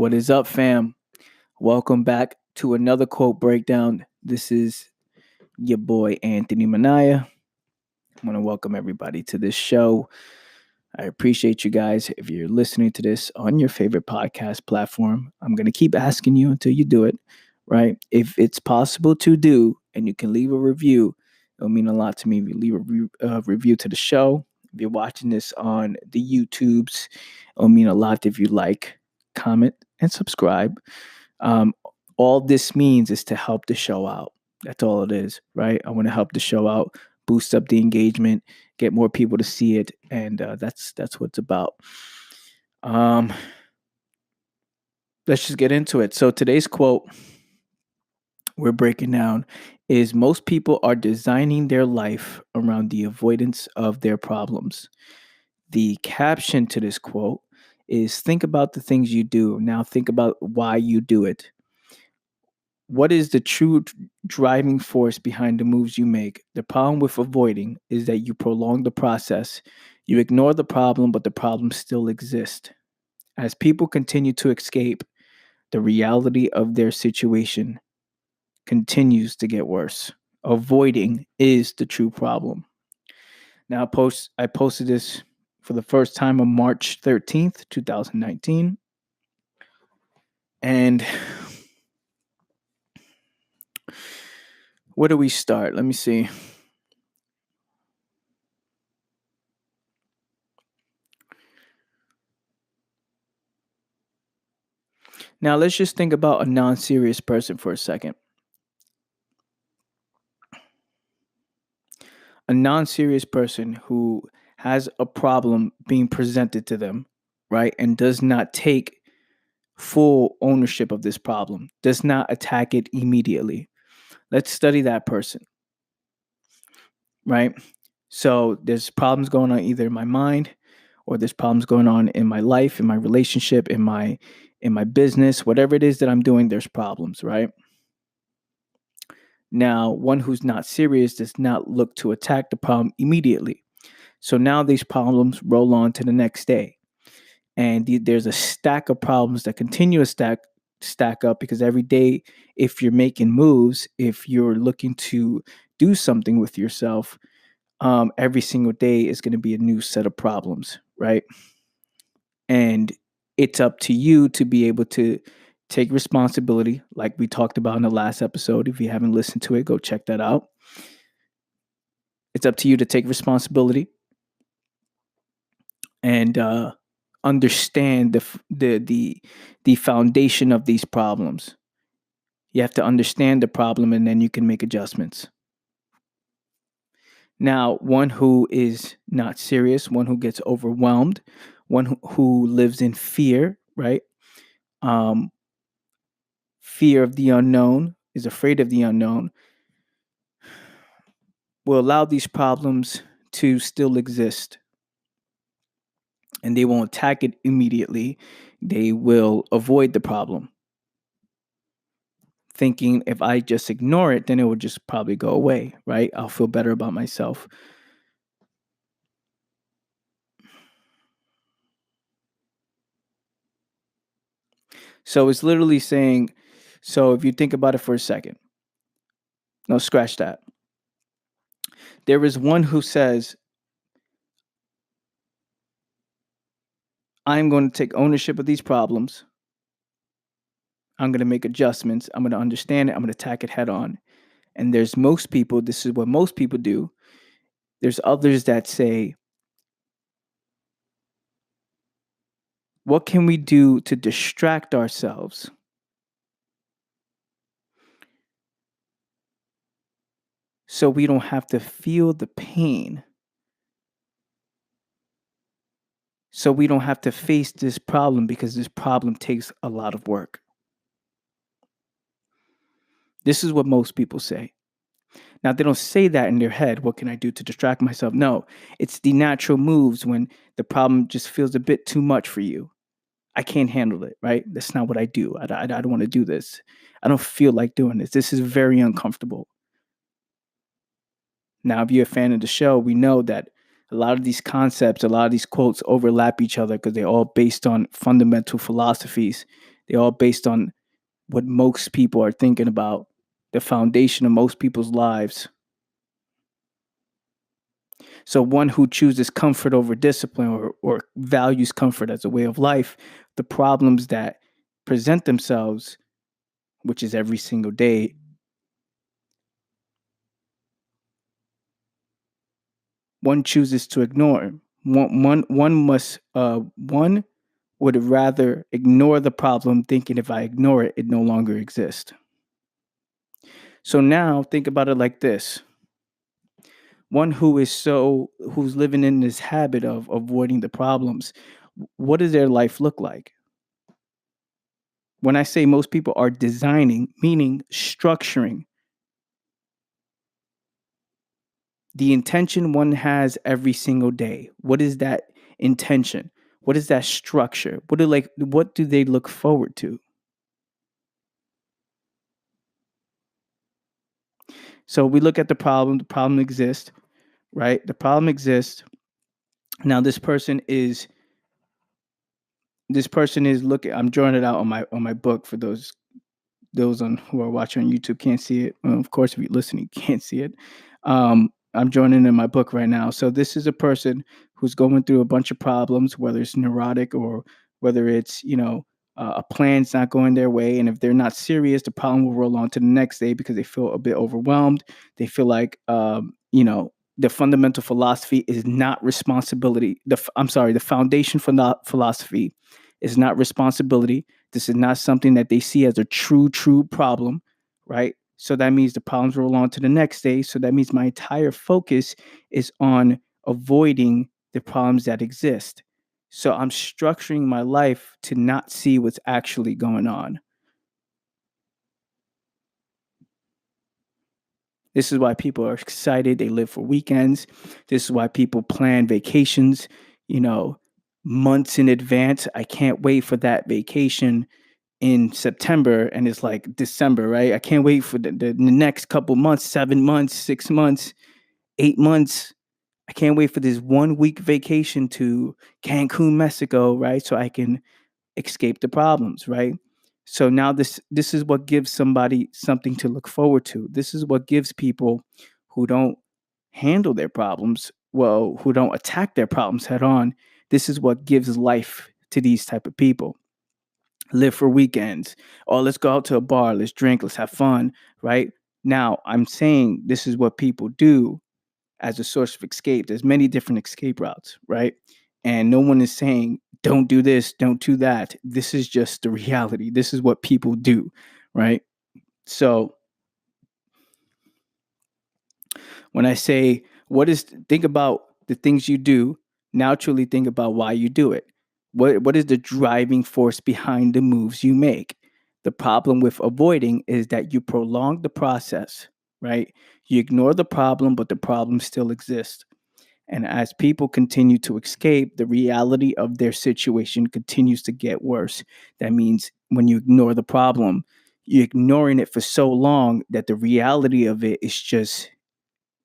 What is up, fam? Welcome back to another quote breakdown. This is your boy Anthony Minaya. I want to welcome everybody to this show. I appreciate you guys. If you're listening to this on your favorite podcast platform, I'm going to keep asking you until you do it, right? If it's possible to do and you can leave a review, it'll mean a lot to me if you leave a review to the show. If you're watching this on the YouTubes, it'll mean a lot if you like, comment, and subscribe. Um, all this means is to help the show out. That's all it is, right? I want to help the show out, boost up the engagement, get more people to see it, and that's what it's about. Let's just get into it. So today's quote we're breaking down is: most people are designing their life around the avoidance of their problems. The caption to this quote is: think about the things you do. Now think about why you do it. What is the true driving force behind the moves you make? The problem with avoiding is that you prolong the process. You ignore the problem, but the problem still exists. As people continue to escape, the reality of their situation continues to get worse. Avoiding is the true problem. Now, I posted this for the first time on March 13th, 2019. And where do we start? Let me see. Now, let's just think about a non-serious person for a second. A non-serious person who has a problem being presented to them, right, and does not take full ownership of this problem, does not attack it immediately. Let's study that person, right? So there's problems going on either in my mind, or there's problems going on in my life, in my relationship, in my business, whatever it is that I'm doing, there's problems, right? Now, one who's not serious does not look to attack the problem immediately. So now these problems roll on to the next day. And there's a stack of problems that continue to stack up, because every day, if you're making moves, if you're looking to do something with yourself, every single day is going to be a new set of problems, right? And it's up to you to be able to take responsibility, like we talked about in the last episode. If you haven't listened to it, go check that out. It's up to you to take responsibility and understand the foundation of these problems. You have to understand the problem, and then you can make adjustments. Now, one who is not serious, one who gets overwhelmed, one who lives in fear, right? Fear of the unknown, is afraid of the unknown, will allow these problems to still exist. And they won't attack it immediately. They will avoid the problem, thinking if I just ignore it, then it will just probably go away, right? I'll feel better about myself. So it's literally saying, so if you think about it for a second, no, scratch that. There is one who says, I'm going to take ownership of these problems. I'm going to make adjustments. I'm going to understand it. I'm going to attack it head on. And there's most people, this is what most people do. There's others that say, what can we do to distract ourselves? So we don't have to feel the pain. So we don't have to face this problem, because this problem takes a lot of work. This is what most people say. Now, they don't say that in their head. What can I do to distract myself? No, it's the natural moves when the problem just feels a bit too much for you. I can't handle it, right? That's not what I do. I don't want to do this. I don't feel like doing this. This is very uncomfortable. Now, if you're a fan of the show, we know that a lot of these concepts, a lot of these quotes overlap each other, because they're all based on fundamental philosophies. They're all based on what most people are thinking about, the foundation of most people's lives. So one who chooses comfort over discipline, or values comfort as a way of life, the problems that present themselves, which is every single day, one chooses to ignore. One would rather ignore the problem, thinking if I ignore it, it no longer exists. So now think about it like this. One who's living in this habit of avoiding the problems, what does their life look like? When I say most people are designing, meaning structuring, the intention one has every single day. What is that intention? What is that structure? What do they look forward to? So we look at the problem exists, right? The problem exists. Now this person is looking. I'm drawing it out on my book for those on who are watching on YouTube can't see it. Well, of course, if you're listening, you can't see it. I'm joining in my book right now. So this is a person who's going through a bunch of problems, whether it's neurotic or whether it's a plan's not going their way, and if they're not serious, the problem will roll on to the next day because they feel a bit overwhelmed. They feel like the fundamental philosophy is not responsibility. I'm sorry, the foundation for not philosophy is not responsibility. This is not something that they see as a true problem, right? So that means the problems roll on to the next day. So that means my entire focus is on avoiding the problems that exist. So I'm structuring my life to not see what's actually going on. This is why people are excited. They live for weekends. This is why people plan vacations, you know, months in advance. I can't wait for that vacation in September, and it's like December, right? I can't wait for the next couple months, 7 months, 6 months, 8 months. I can't wait for this 1 week vacation to Cancun, Mexico, right? So I can escape the problems, right? So now this is what gives somebody something to look forward to. This is what gives people who don't handle their problems, well, who don't attack their problems head on. This is what gives life to these type of people. Live for weekends. Oh, let's go out to a bar, let's drink, let's have fun, right? Now, I'm saying this is what people do as a source of escape. There's many different escape routes, right? And no one is saying, don't do this, don't do that. This is just the reality. This is what people do, right? So when I say, think about the things you do, now truly think about why you do it. What is the driving force behind the moves you make? The problem with avoiding is that you prolong the process, right? You ignore the problem, but the problem still exists. And as people continue to escape, the reality of their situation continues to get worse. That means when you ignore the problem, you're ignoring it for so long that the reality of it is just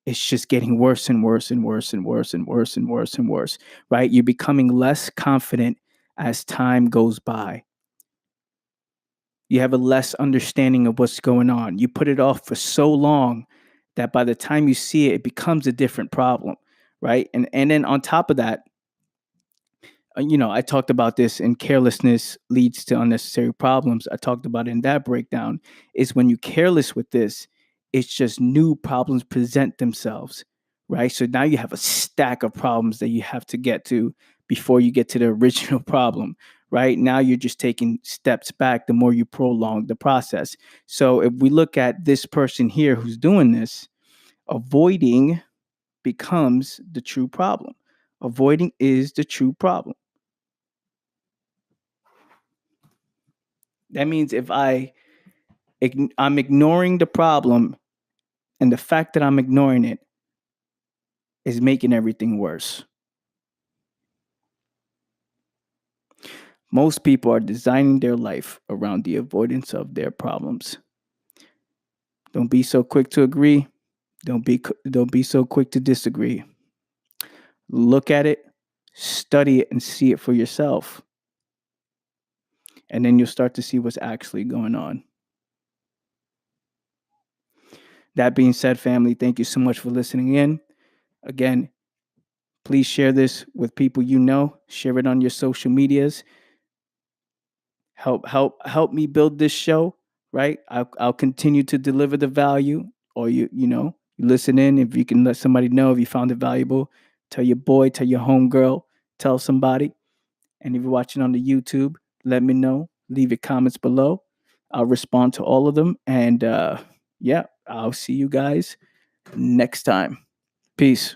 it's just getting worse and worse and worse and worse and worse and worse and worse, right? You're becoming less confident as time goes by. You have a less understanding of what's going on. You put it off for so long that by the time you see it, it becomes a different problem, right? And then on top of that, I talked about this in carelessness leads to unnecessary problems. I talked about it in that breakdown is when you're careless with this, it's just new problems present themselves, right? So now you have a stack of problems that you have to get to before you get to the original problem, right? Now you're just taking steps back the more you prolong the process. So if we look at this person here who's doing this, avoiding becomes the true problem. Avoiding is the true problem. That means if I'm ignoring the problem, and the fact that I'm ignoring it is making everything worse. Most people are designing their life around the avoidance of their problems. Don't be so quick to agree. Don't be so quick to disagree. Look at it, study it, and see it for yourself. and then you'll start to see what's actually going on. That being said, family, thank you so much for listening in. Again, please share this with people you know. Share it on your social medias. Help me build this show. Right, I'll continue to deliver the value. Or you listen in. If you can let somebody know if you found it valuable, tell your boy, tell your homegirl, tell somebody. And if you're watching on the YouTube, let me know. Leave your comments below. I'll respond to all of them. And yeah, I'll see you guys next time. Peace.